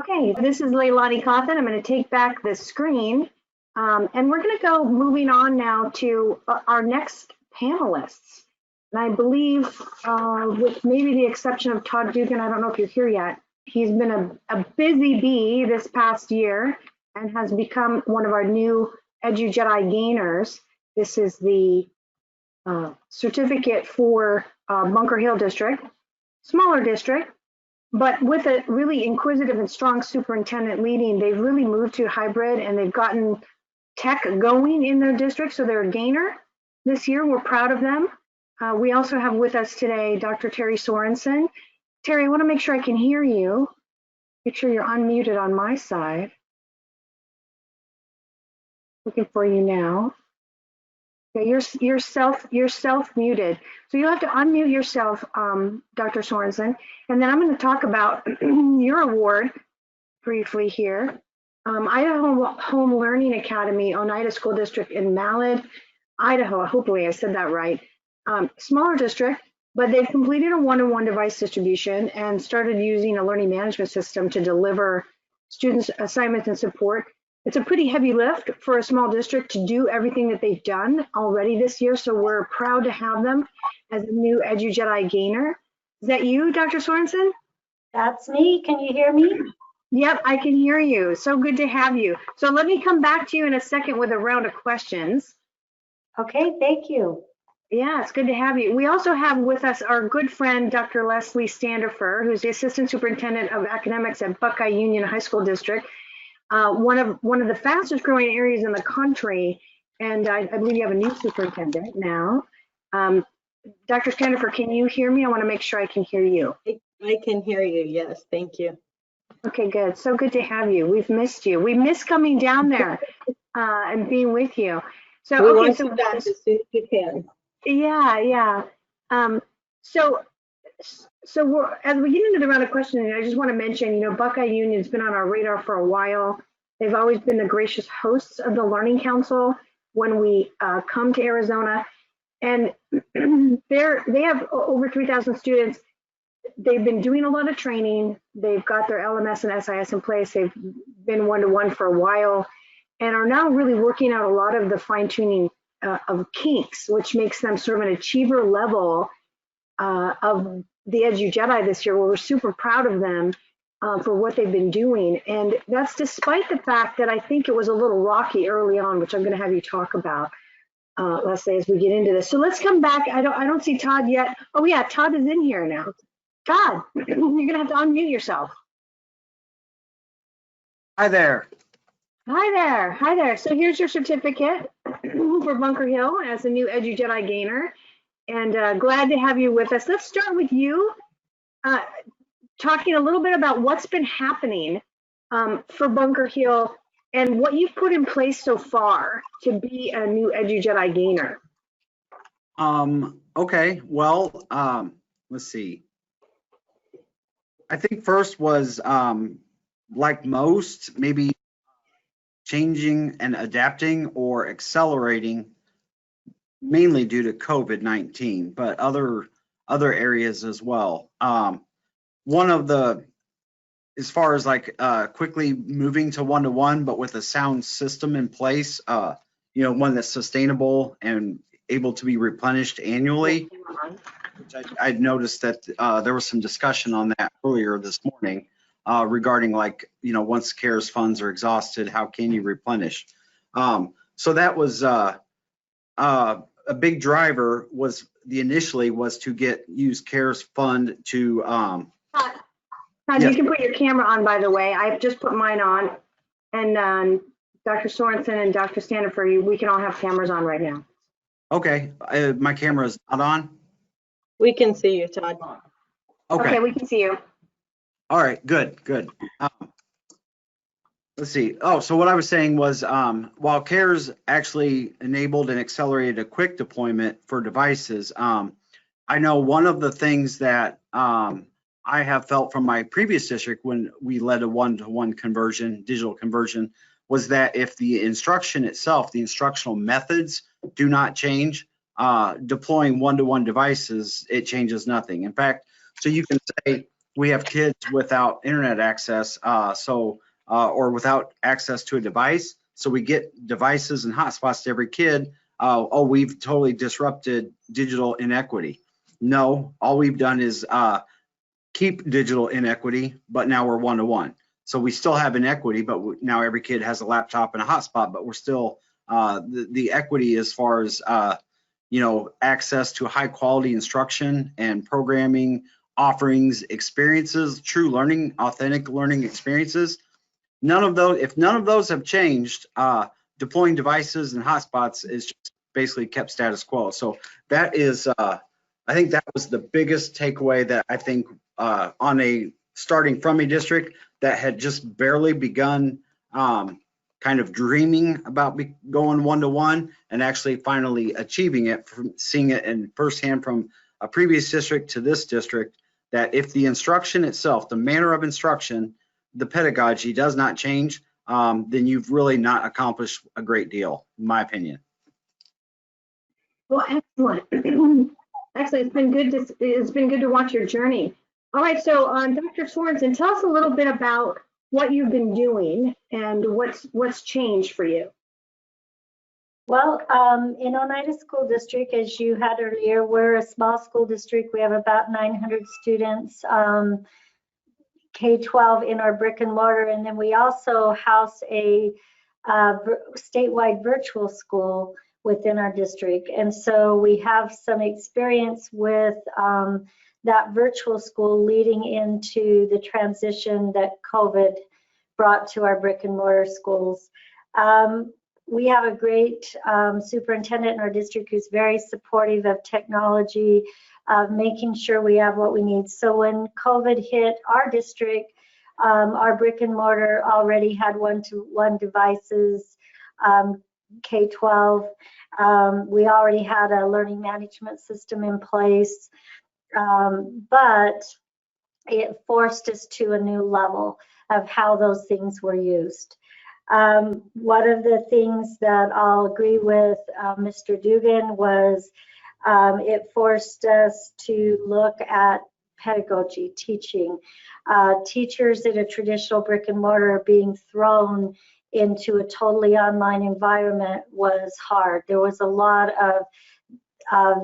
Okay, this is Leilani Cawthon. I'm going to take back the screen, and we're going to go moving on now to our next panelists. And I believe, with maybe the exception of Todd Dugan, I don't know if you're here yet, he's been a busy bee this past year and has become one of our new Edu-Jedi gainers. This is the certificate for Bunker Hill District, smaller district, but with a really inquisitive and strong superintendent leading, they've really moved to hybrid and they've gotten tech going in their district, so they're a gainer this year. We're proud of them. We also have with us today Dr. Terry Sorenson. Terry, I want to make sure I can hear you. Make sure you're unmuted on my side. Looking for you now. Okay, you're self muted. So you'll have to unmute yourself, Dr. Sorenson, and then I'm going to talk about your award briefly here. Idaho Home Learning Academy, Oneida School District in Malad, Idaho. Hopefully I said that right. Smaller district, but they've completed a one-to-one device distribution and started using a learning management system to deliver students assignments and support. It's a pretty heavy lift for a small district to do everything that they've done already this year, so we're proud to have them as a new Edu-Jedi gainer. Is that you, Dr. Sorenson? That's me. Can you hear me? Yep, I can hear you. So good to have you. So let me come back to you in a second with a round of questions. Okay, thank you. Yeah, it's good to have you. We also have with us our good friend, Dr. Leslie Sanderfer, who's the Assistant Superintendent of Academics at Buckeye Union High School District. One of the fastest growing areas in the country, and I believe you have a new superintendent now. Dr. Sanderfer, can you hear me? I want to make sure I can hear you. I can hear you, yes, thank you. Okay, good. So good to have you. We've missed you. We miss coming down there and being with you. So we want you back as soon as you can. Yeah. So we're, as we get into the round of questioning, I just want to mention, Buckeye Union's been on our radar for a while. They've always been the gracious hosts of the Learning Council when we come to Arizona. And they have over 3,000 students. They've been doing a lot of training. They've got their LMS and SIS in place. They've been one-to-one for a while and are now really working out a lot of the fine-tuning of kinks, which makes them sort of an achiever level of the Edu-Jedi this year. We're super proud of them for what they've been doing. And that's despite the fact that I think it was a little rocky early on, which I'm going to have you talk about, Leslie, as we get into this. So let's come back. I don't see Todd yet. Oh yeah, Todd is in here now. Todd, you're going to have to unmute yourself. Hi there. Hi there. So here's your certificate for Bunker Hill as a new Edu-Jedi gainer. And glad to have you with us. Let's start with you, talking a little bit about what's been happening for Bunker Hill and what you've put in place so far to be a new Edu-Jedi gainer. Okay, well, let's see. I think first was, like most, maybe changing and adapting or accelerating, mainly due to COVID-19, but other areas as well. One of the, as far as like quickly moving to one-to-one, but with a sound system in place, one that's sustainable and able to be replenished annually. Which I'd noticed that there was some discussion on that earlier this morning regarding like, once CARES funds are exhausted, how can you replenish? So that was a big driver was initially to use CARES fund to. Todd, yes. You can put your camera on, by the way. I've just put mine on, and Dr. Sorenson and Dr. Sanderfer, we can all have cameras on right now. Okay, my camera is not on. We can see you, Todd. Okay, we can see you. All right, good. Let's see. Oh, so what I was saying was, while CARES actually enabled and accelerated a quick deployment for devices, I know one of the things that I have felt from my previous district when we led a one-to-one conversion, digital conversion, was that if the instruction itself, the instructional methods do not change, deploying one-to-one devices, it changes nothing. In fact, so you can say, we have kids without internet access, or without access to a device. So we get devices and hotspots to every kid. Oh, we've totally disrupted digital inequity. No, all we've done is keep digital inequity, but now we're one-to-one. So we still have inequity, but now every kid has a laptop and a hotspot, but we're still the equity as far as access to high quality instruction and programming offerings, experiences, true learning, authentic learning experiences. None of those, if none of those have changed, deploying devices and hotspots is just basically kept status quo. So that is, I think that was the biggest takeaway that I think on a starting from a district that had just barely begun kind of dreaming about going one-to-one and actually finally achieving it, from seeing it in firsthand from a previous district to this district, that if the instruction itself, the manner of instruction, the pedagogy does not change, then you've really not accomplished a great deal, in my opinion. Well, excellent. Excellent. It's been good to watch your journey. All right, so Dr. Sorenson, tell us a little bit about what you've been doing and what's changed for you. Well, in Oneida School District, as you had earlier, we're a small school district. We have about 900 students, K-12 in our brick and mortar, and then we also house a statewide virtual school within our district. And so we have some experience with that virtual school leading into the transition that COVID brought to our brick and mortar schools. We have a great superintendent in our district who's very supportive of technology, of making sure we have what we need. So when COVID hit our district, our brick and mortar already had one-to-one devices, K-12. We already had a learning management system in place, but it forced us to a new level of how those things were used. One of the things that I'll agree with Mr. Dugan was it forced us to look at pedagogy, teaching. Teachers in a traditional brick and mortar being thrown into a totally online environment was hard. There was a lot of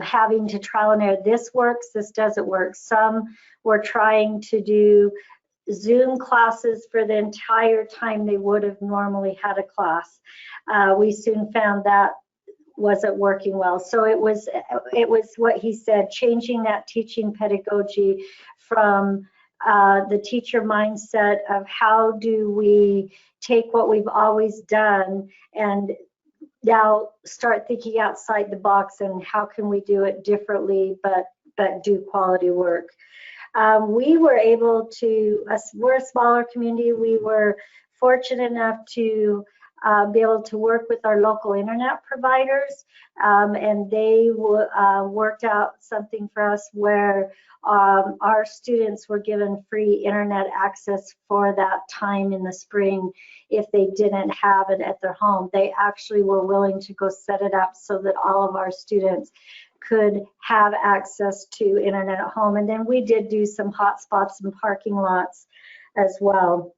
having to trial and error. This works, this doesn't work. Some were trying to do Zoom classes for the entire time they would have normally had a class. We soon found that wasn't working well. So it was what he said, changing that teaching pedagogy from the teacher mindset of how do we take what we've always done and now start thinking outside the box and how can we do it differently but do quality work. We were able to, we're a smaller community, we were fortunate enough to be able to work with our local internet providers, and they worked out something for us where our students were given free internet access for that time in the spring if they didn't have it at their home. They actually were willing to go set it up so that all of our students could have access to internet at home. And then we did do some hotspots and parking lots as well.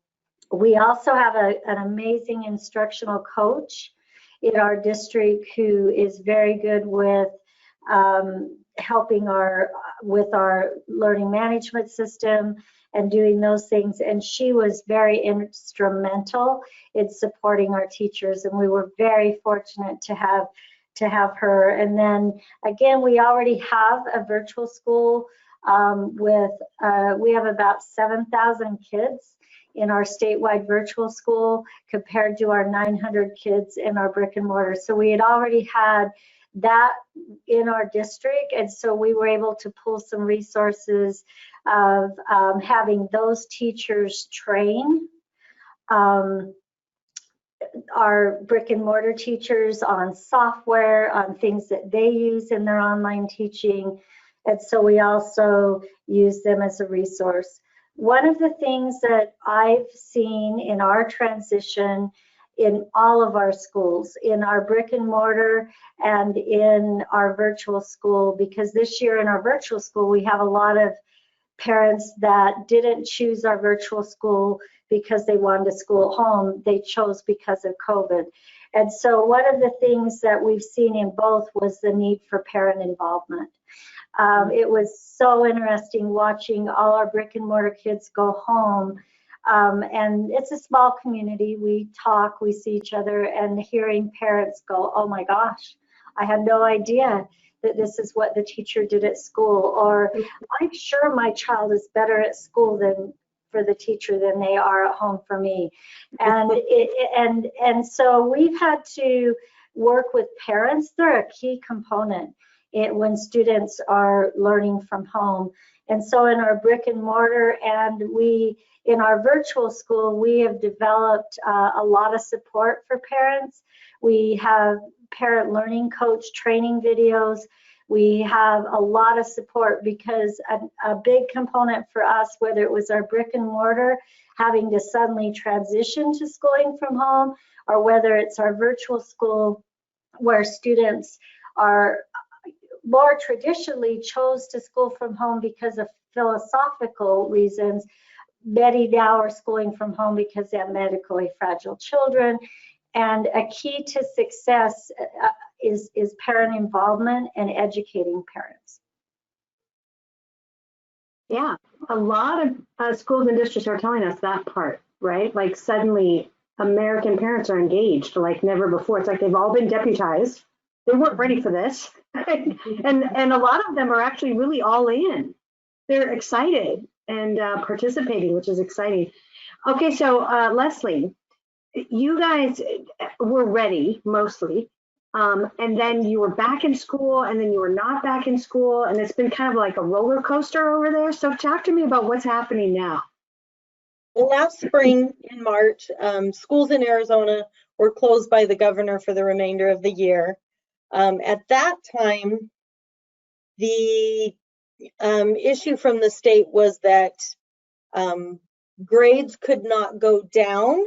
We also have an amazing instructional coach in our district who is very good with helping with our learning management system and doing those things. And she was very instrumental in supporting our teachers, and we were very fortunate to have her. And then again, we already have a virtual school we have about 7,000 kids in our statewide virtual school compared to our 900 kids in our brick and mortar. So we had already had that in our district, and so we were able to pull some resources of having those teachers train our brick and mortar teachers on software, on things that they use in their online teaching. And so we also use them as a resource. One of the things that I've seen in our transition in all of our schools, in our brick and mortar and in our virtual school, because this year in our virtual school, we have a lot of parents that didn't choose our virtual school because they wanted a school at home. They chose because of COVID. And so one of the things that we've seen in both was the need for parent involvement. It was so interesting watching all our brick and mortar kids go home. And it's a small community. We talk, we see each other, and hearing parents go, oh my gosh, I had no idea that this is what the teacher did at school, or I'm sure my child is better at school than for the teacher than they are at home for me. And so we've had to work with parents. They're a key component when students are learning from home. And so in our brick and mortar and in our virtual school, we have developed a lot of support for parents. We have parent learning coach training videos. We have a lot of support because a big component for us, whether it was our brick and mortar having to suddenly transition to schooling from home, or whether it's our virtual school where students are more traditionally chose to school from home because of philosophical reasons. Many now are schooling from home because they have medically fragile children. And a key to success is parent involvement and educating parents. Yeah, a lot of schools and districts are telling us that part, right? Like suddenly American parents are engaged like never before. It's like they've all been deputized. They weren't ready for this. and a lot of them are actually really all in. They're excited and participating, which is exciting. Okay, so Leslie, you guys were ready mostly, and then you were back in school, and then you were not back in school, and it's been kind of like a roller coaster over there. So talk to me about what's happening now. Well, last spring in March, schools in Arizona were closed by the governor for the remainder of the year. At that time, the issue from the state was that grades could not go down,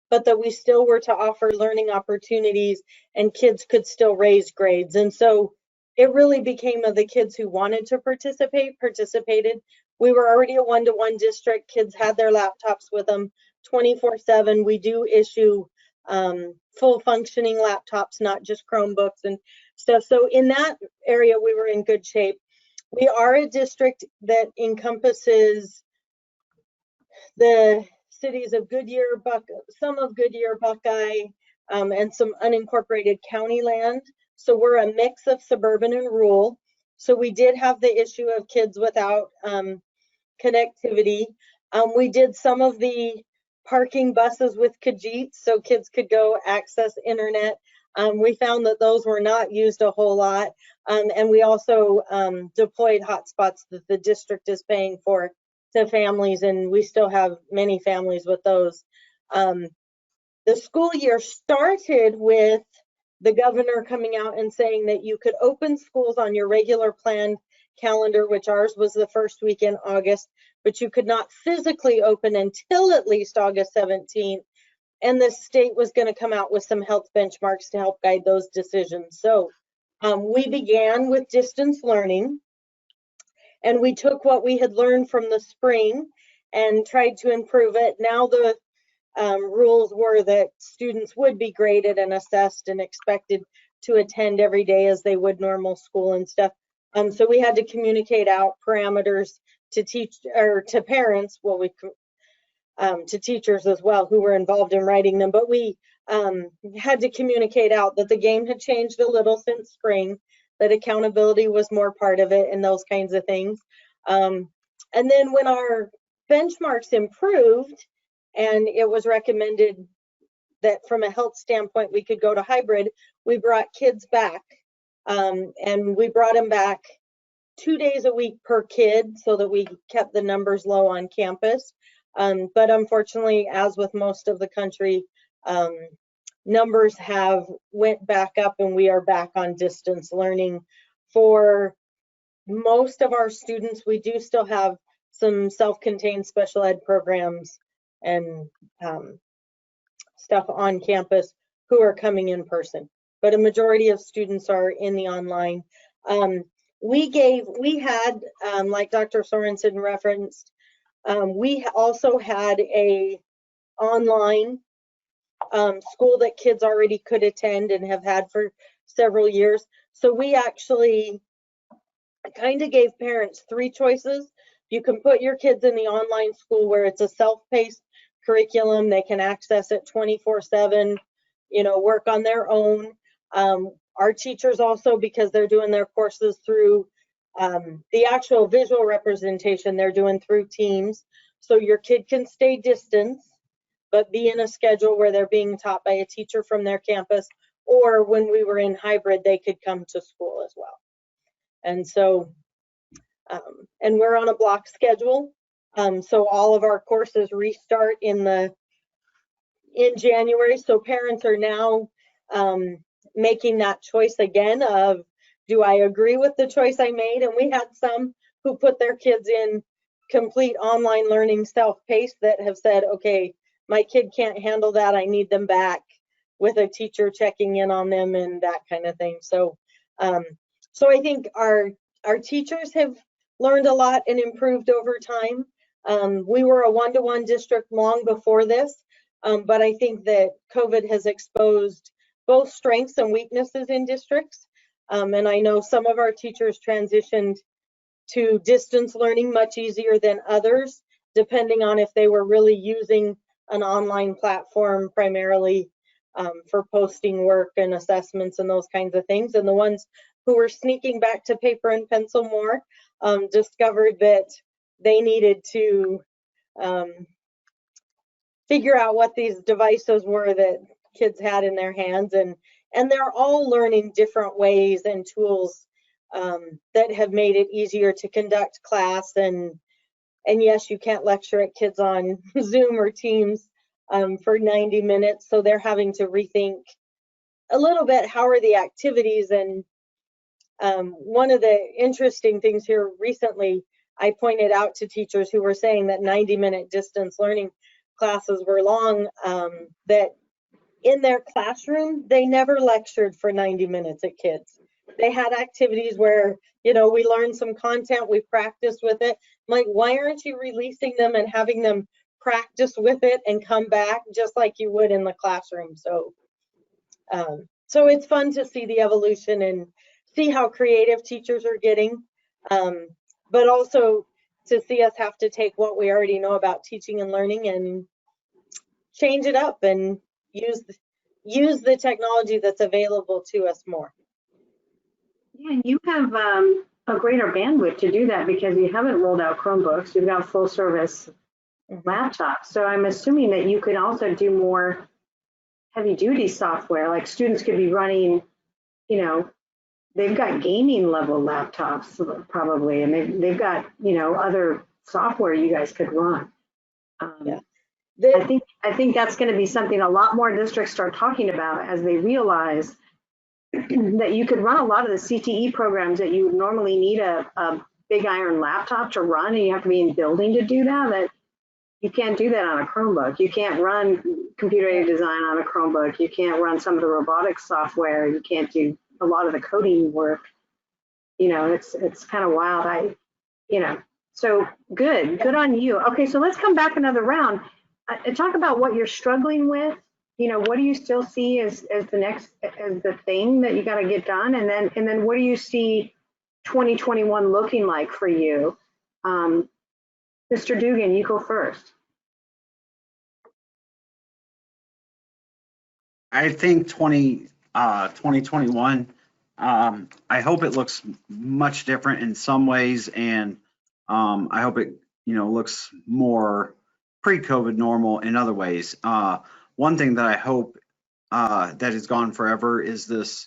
but that we still were to offer learning opportunities and kids could still raise grades. And so it really became of the kids who wanted to participated. We were already a one-to-one district. Kids had their laptops with them 24/7. We do issue full functioning laptops, not just Chromebooks and stuff. So in that area, we were in good shape. We are a district that encompasses the cities of Goodyear, some of Goodyear, Buckeye, and some unincorporated county land. So we're a mix of suburban and rural. So we did have the issue of kids without connectivity. We did some of the parking buses with Khajiit so kids could go access internet. We found that those were not used a whole lot. And we also deployed hotspots that the district is paying for to families, and we still have many families with those. The school year started with the governor coming out and saying that you could open schools on your regular planned calendar, which ours was the first week in August, but you could not physically open until at least August 17th. And the state was going to come out with some health benchmarks to help guide those decisions. So we began with distance learning, and we took what we had learned from the spring and tried to improve it. Now the rules were that students would be graded and assessed and expected to attend every day as they would normal school and stuff. So we had to communicate out parameters to to parents, to teachers as well who were involved in writing them. But we had to communicate out that the game had changed a little since spring, that accountability was more part of it and those kinds of things. And then when our benchmarks improved and it was recommended that from a health standpoint we could go to hybrid, we brought kids back. And we brought them back 2 days a week per kid so that we kept the numbers low on campus. But unfortunately, as with most of the country, numbers have went back up and we are back on distance learning. For most of our students, we do still have some self-contained special ed programs and stuff on campus who are coming in person, but a majority of students are in the online. we had, like Dr. Sorenson referenced, we also had a online school that kids already could attend and have had for several years. So we actually kind of gave parents 3 choices. You can put your kids in the online school where it's a self-paced curriculum. They can access it 24/7, you know, work on their own. Our teachers also, because they're doing their courses through the actual visual representation, they're doing through Teams. So your kid can stay distance, but be in a schedule where they're being taught by a teacher from their campus, or when we were in hybrid, they could come to school as well. And so, and we're on a block schedule. So all of our courses restart in January. So parents are now making that choice again of, do I agree with the choice I made? And we had some who put their kids in complete online learning self-paced that have said, okay, my kid can't handle that. I need them back with a teacher checking in on them and that kind of thing. So, so I think our teachers have learned a lot and improved over time. We were a one-to-one district long before this, but I think that COVID has exposed both strengths and weaknesses in districts. And I know some of our teachers transitioned to distance learning much easier than others, depending on if they were really using an online platform primarily for posting work and assessments and those kinds of things. And the ones who were sneaking back to paper and pencil more discovered that they needed to figure out what these devices were that kids had in their hands, and they're all learning different ways and tools that have made it easier to conduct class. And yes, you can't lecture at kids on Zoom or Teams for 90 minutes, so they're having to rethink a little bit, how are the activities? And one of the interesting things here recently, I pointed out to teachers who were saying that 90-minute distance learning classes were long, that in their classroom, they never lectured for 90 minutes at kids. They had activities where, you know, we learned some content, we practiced with it. I'm like, why aren't you releasing them and having them practice with it and come back just like you would in the classroom? So, so it's fun to see the evolution and see how creative teachers are getting, but also to see us have to take what we already know about teaching and learning and change it up and use the technology that's available to us more. Yeah, and you have a greater bandwidth to do that because you haven't rolled out Chromebooks. You've got full service laptops. So I'm assuming that you could also do more heavy duty software. Like students could be running, you know, they've got gaming level laptops probably, and they've got, you know, other software you guys could run. Yeah. I think that's going to be something a lot more districts start talking about as they realize that you could run a lot of the CTE programs that you would normally need a big iron laptop to run, and you have to be in building to do that. That you can't do that on a Chromebook. You can't run computer-aided design on a Chromebook. You can't run some of the robotics software. You can't do a lot of the coding work. You know, it's kind of wild. You know, so good on you. Okay, so let's come back another round and talk about what you're struggling with. You know, what do you still see as the thing that you got to get done, and then what do you see 2021 looking like for you? Mr. Dugan, you go first. I think 2021, I hope it looks much different in some ways, and I hope it, you know, looks more pre-COVID normal in other ways. One thing that I hope that is gone forever is this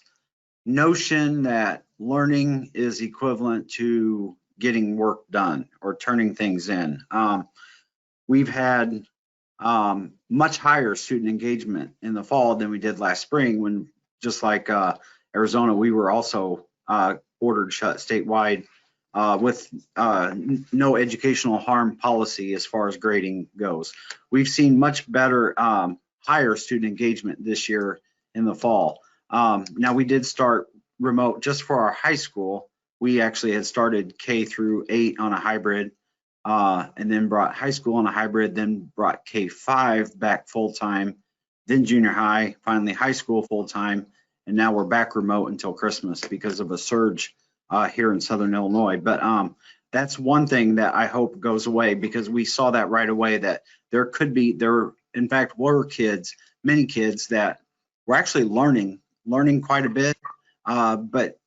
notion that learning is equivalent to getting work done or turning things in. We've had much higher student engagement in the fall than we did last spring, when, just like Arizona, we were also ordered shut statewide with no educational harm policy as far as grading goes. We've seen much better, higher student engagement this year in the fall. Now we did start remote just for our high school we actually had started K through 8 on a hybrid, and then brought high school on a hybrid, then brought K-5 back full-time, then junior high, finally high school full-time, and now we're back remote until Christmas because of a surge here in Southern Illinois. But that's one thing that I hope goes away, because we saw that right away, that there in fact were kids, many kids that were actually learning quite a bit, but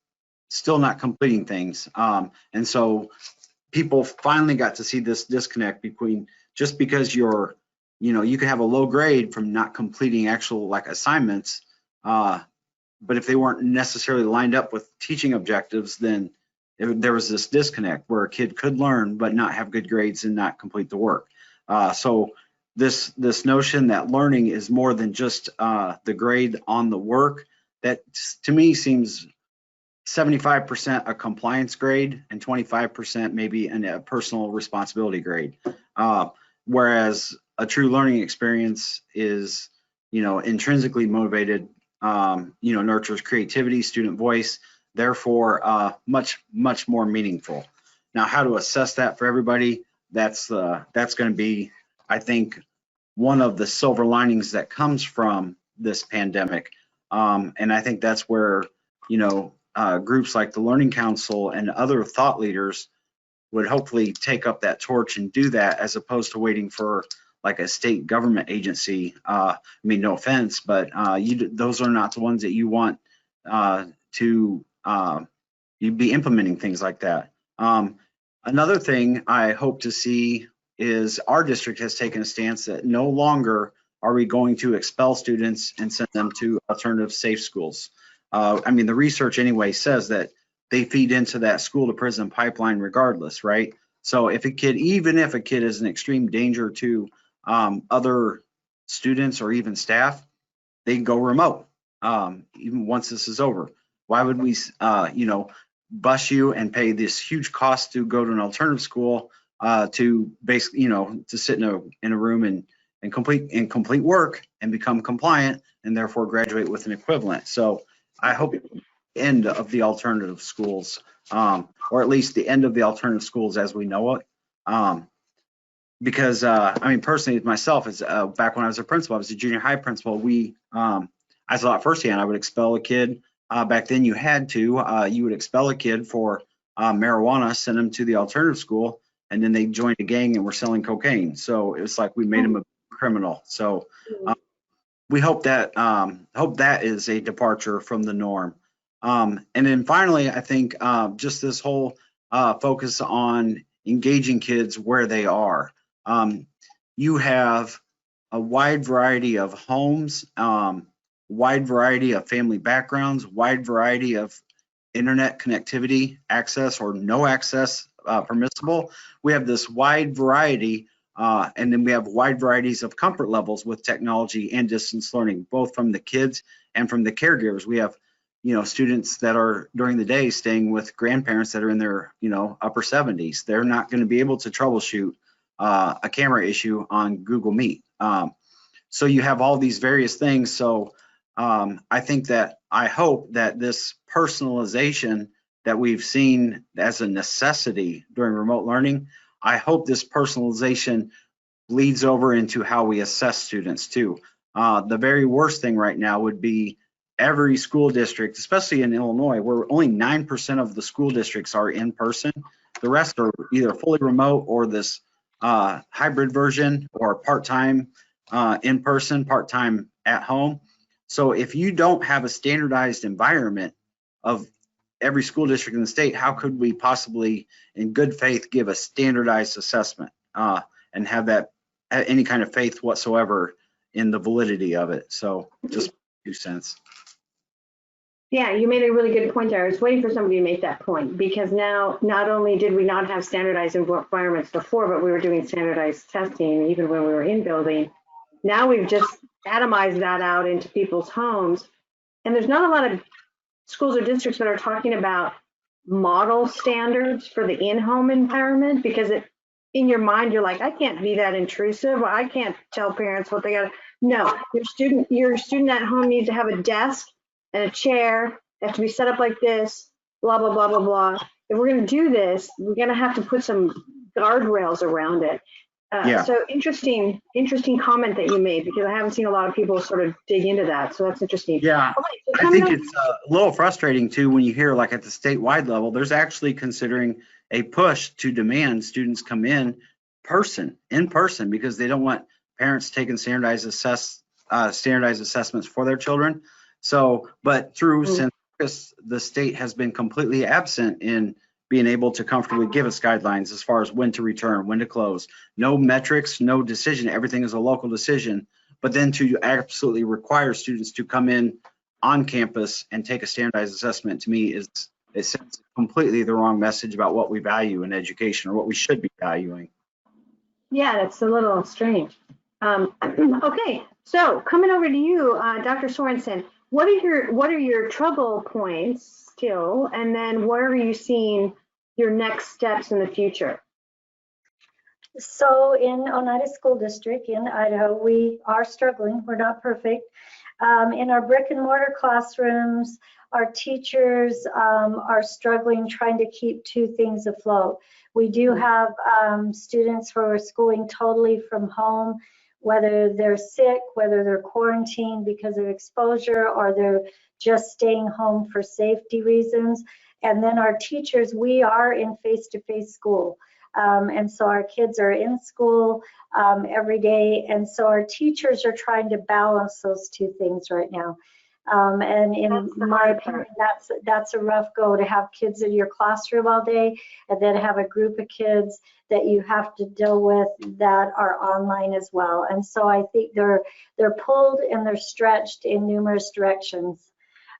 still not completing things. And so people finally got to see this disconnect between, just because you could have a low grade from not completing actual like assignments, but if they weren't necessarily lined up with teaching objectives, then there was this disconnect where a kid could learn but not have good grades and not complete the work. So this notion that learning is more than just the grade on the work, that to me seems 75% a compliance grade and 25% maybe a personal responsibility grade. Whereas a true learning experience is, intrinsically motivated, nurtures creativity, student voice, therefore much more meaningful. Now, how to assess that for everybody, that's going to be, I think, one of the silver linings that comes from this pandemic. And I think that's where, groups like the Learning Council and other thought leaders would hopefully take up that torch and do that, as opposed to waiting for like a state government agency. I mean, no offense, but those are not the ones that you want to you'd be implementing things like that. Another thing I hope to see is our district has taken a stance that no longer are we going to expel students and send them to alternative safe schools. I mean, the research anyway says that they feed into that school to prison pipeline regardless, right? So even if a kid is an extreme danger to other students or even staff, they can go remote even once this is over. Why would we, bus you and pay this huge cost to go to an alternative school to basically, to sit in a room and complete work and become compliant and therefore graduate with an equivalent? So I hope the end of the alternative schools, or at least the end of the alternative schools as we know it. Because I mean, personally, myself, is back when I was a principal, I was a junior high principal. I thought firsthand I would expel a kid. Back then, you had to. You would expel a kid for marijuana, send them to the alternative school, and then they joined a gang and were selling cocaine. So it was like we made them a criminal. So we hope that is a departure from the norm. And then finally, I think just this whole focus on engaging kids where they are. You have a wide variety of homes, wide variety of family backgrounds, wide variety of internet connectivity access or no access permissible. We have this wide variety, and then we have wide varieties of comfort levels with technology and distance learning, both from the kids and from the caregivers. We have, students that are during the day staying with grandparents that are in their, upper 70s. They're not going to be able to troubleshoot a camera issue on Google Meet. So you have all these various things. So I hope that this personalization that we've seen as a necessity during remote learning, I hope this personalization bleeds over into how we assess students too. The very worst thing right now would be every school district, especially in Illinois, where only 9% of the school districts are in person. The rest are either fully remote or this hybrid version, or part-time in person, part-time at home. So if you don't have a standardized environment of every school district in the state, how could we possibly in good faith give a standardized assessment and have that any kind of faith whatsoever in the validity of it? So just 2 cents. Yeah, you made a really good point there. I was waiting for somebody to make that point, because now not only did we not have standardized environments before, but we were doing standardized testing even when we were in building. Now we've just atomized that out into people's homes. And there's not a lot of schools or districts that are talking about model standards for the in-home environment, because in your mind, you're like, I can't be that intrusive. I can't tell parents what they got to. No, your student at home needs to have a desk and a chair. They have to be set up like this, blah, blah, blah, blah, blah. if we're going to do this, we're going to have to put some guardrails around it. Yeah. So interesting comment that you made, because I haven't seen a lot of people sort of dig into that. So that's interesting. Yeah. Okay, so I think it's a little frustrating too when you hear, like, at the statewide level, there's actually considering a push to demand students come in person, because they don't want parents taking standardized assessments for their children. So, but through census, the state has been completely absent in being able to comfortably give us guidelines as far as when to return, when to close. No metrics, no decision. Everything is a local decision. But then to absolutely require students to come in on campus and take a standardized assessment, to me, it sends completely the wrong message about what we value in education, or what we should be valuing. Yeah, that's a little strange. Okay, so coming over to you, Dr. Sorenson, what are your trouble points still, and then where are you seeing your next steps in the future? So in Oneida School District in Idaho, we are struggling. We're not perfect. In our brick and mortar classrooms, our teachers are struggling trying to keep two things afloat. We do have students who are schooling totally from home, whether they're sick, whether they're quarantined because of exposure, or they're just staying home for safety reasons. And then our teachers, we are in face-to-face school. And so our kids are in school every day. And so our teachers are trying to balance those two things right now. And in my opinion, that's a rough go, to have kids in your classroom all day and then have a group of kids that you have to deal with that are online as well. And so I think they're pulled and they're stretched in numerous directions.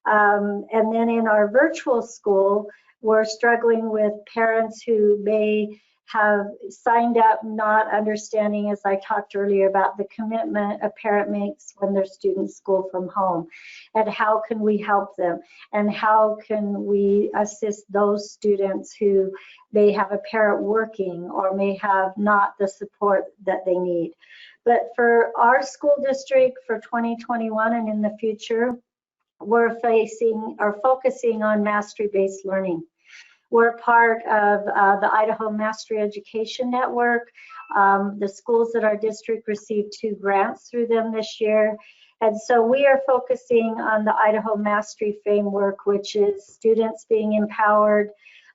And then in our virtual school, we're struggling with parents who may have signed up not understanding, as I talked earlier, about the commitment a parent makes when their students school from home, and how can we help them, and how can we assist those students who may have a parent working or may have not the support that they need. But for our school district for 2021 and in the future, we're focusing on mastery-based learning. We're part of the Idaho Mastery Education Network. The schools in our district received 2 grants through them this year. And so we are focusing on the Idaho Mastery Framework, which is students being empowered,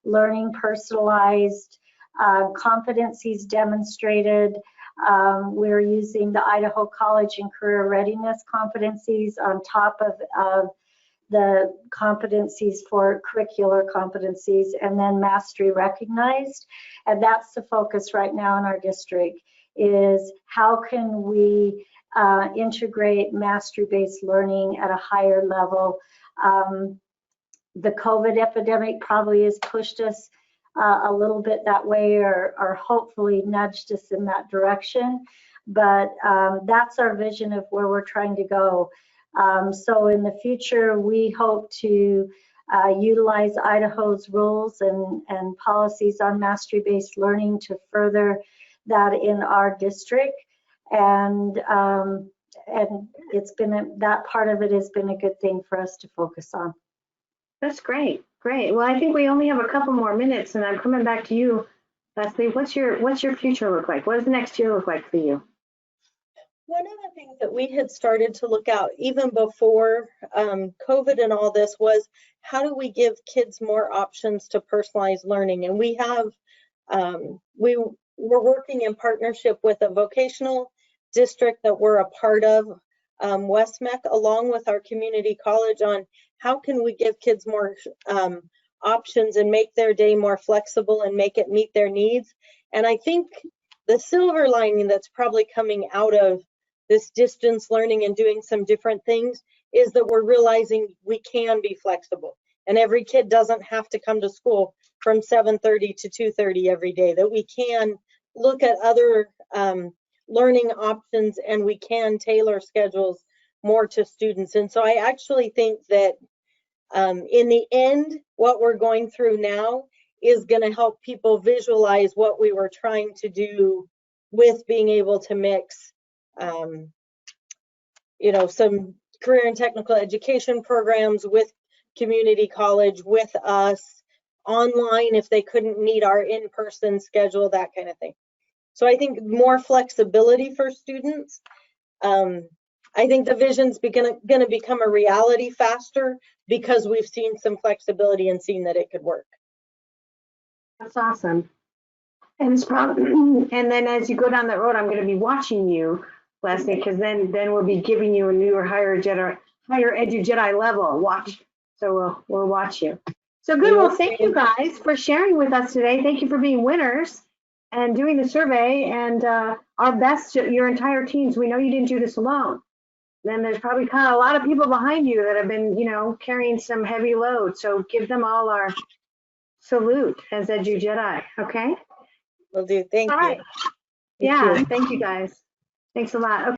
learning personalized, competencies demonstrated. We're using the Idaho College and Career Readiness competencies on top of the competencies for curricular competencies, and then mastery recognized. And that's the focus right now in our district, is how can we integrate mastery-based learning at a higher level. The COVID epidemic probably has pushed us a little bit that way, or hopefully nudged us in that direction. But that's our vision of where we're trying to go. So in the future, we hope to utilize Idaho's rules and policies on mastery-based learning to further that in our district. And it's been that part of it has been a good thing for us to focus on. That's great. Great. Well, I think we only have a couple more minutes, and I'm coming back to you, Leslie. What's your future look like? What does the next year look like for you? One of the things that we had started to look out even before COVID and all this was, how do we give kids more options to personalized learning? And we have, we're working in partnership with a vocational district that we're a part of, Westmec, along with our community college, on how can we give kids more options and make their day more flexible and make it meet their needs. And I think the silver lining that's probably coming out of this distance learning and doing some different things is that we're realizing we can be flexible, and every kid doesn't have to come to school from 7:30 to 2:30 every day, that we can look at other learning options, and we can tailor schedules more to students. And so I actually think that in the end, what we're going through now is going to help people visualize what we were trying to do with being able to mix you know, some career and technical education programs with community college, with us, online if they couldn't meet our in-person schedule, that kind of thing. So I think more flexibility for students. I think the vision's going to become a reality faster because we've seen some flexibility and seen that it could work. That's awesome. And it's probably, and then as you go down that road, I'm going to be watching you, Leslie, because then we'll be giving you a newer higher edu Jedi level. Watch. So we'll watch you. So good. Well, thank you guys for sharing with us today. Thank you for being winners and doing the survey, and our best to your entire teams. We know you didn't do this alone. Then there's probably kind of a lot of people behind you that have been, you know, carrying some heavy load. So give them all our salute as Edu Jedi. Okay. Will do. Thank you. Yeah. Thank you guys. Thanks a lot. Okay.